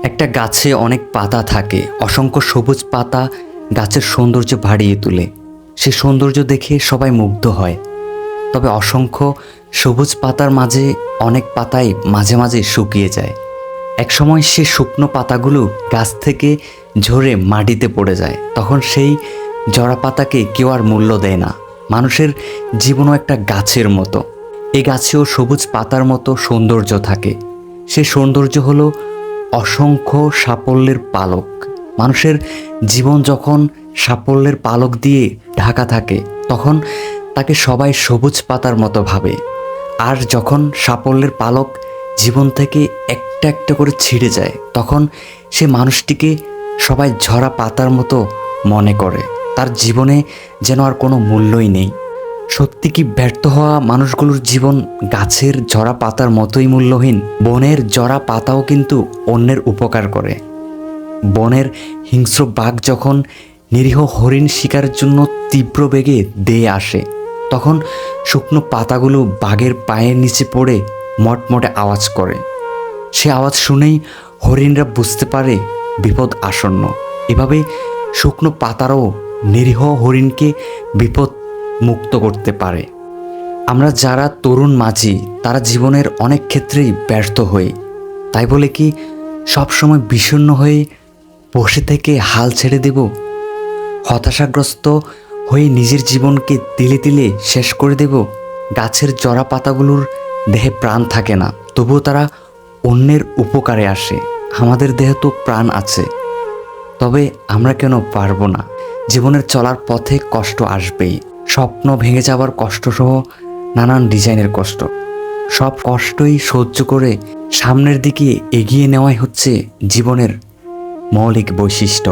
একটা গাছে অনেক পাতা থাকে, অসংখ্য সবুজ পাতা গাছের সৌন্দর্য বাড়িয়ে তোলে। সে সৌন্দর্য দেখে সবাই মুগ্ধ হয়। তবে অসংখ্য সবুজ পাতার মাঝে অনেক পাতাই মাঝে মাঝে শুকিয়ে যায়। একসময় সে শুকনো পাতাগুলো গাছ থেকে ঝরে মাটিতে পড়ে যায়। তখন সেই জরা পাতাকে কেউ আর মূল্য দেয় না। মানুষের জীবনও একটা গাছের মতো। এই গাছেও সবুজ পাতার মতো সৌন্দর্য থাকে। সে সৌন্দর্য হলো অসংখ্য সাফল্যের পালক। মানুষের জীবন যখন সাফল্যের পালক দিয়ে ঢাকা থাকে, তখন তাকে সবাই সবুজ পাতার মতো ভাবে। আর যখন সাফল্যের পালক জীবন থেকে একটা একটা করে ছিঁড়ে যায়, তখন সে মানুষটিকে সবাই ঝরা পাতার মতো মনে করে। তার জীবনে যেন আর কোনো মূল্যই নেই। সত্যি কি ব্যর্থ হওয়া মানুষগুলোর জীবন গাছের ঝরা পাতার মতোই মূল্যহীন? বনের ঝরা পাতাও কিন্তু অন্যের উপকার করে। বনের হিংস্র বাঘ যখন নিরীহ হরিণ শিকারের জন্য তীব্র বেগে দেয়ে আসে, তখন শুকনো পাতাগুলো বাঘের পায়ের নিচে পড়ে মটমটে আওয়াজ করে। সে আওয়াজ শুনেই হরিণরা বুঝতে পারে বিপদ আসন্ন। এভাবে শুকনো পাতারও নিরীহ হরিণকে বিপদ মুক্ত করতে পারে। আমরা যারা তরুণ মাঝি, তারা জীবনের অনেক ক্ষেত্রেই ব্যর্থ হই। তাই বলে কি সবসময় বিষণ্ণ হয়ে বসে থেকে হাল ছেড়ে দেব? হতাশাগ্রস্ত হয়ে নিজের জীবনকে তিলে তিলে শেষ করে দেব? গাছের জরা পাতাগুলোর দেহে প্রাণ থাকে না, তবুও তারা অন্যের উপকারে আসে। আমাদের দেহে তো প্রাণ আছে, তবে আমরা কেন পারবো না? জীবনের চলার পথে কষ্ট আসবেই। স্বপ্ন ভেঙে যাওয়ার কষ্টসহ নানান ডিজাইনের কষ্ট। সব কষ্টই সহ্য করে সামনের দিকে এগিয়ে নেওয়াই হচ্ছে জীবনের মৌলিক বৈশিষ্ট্য।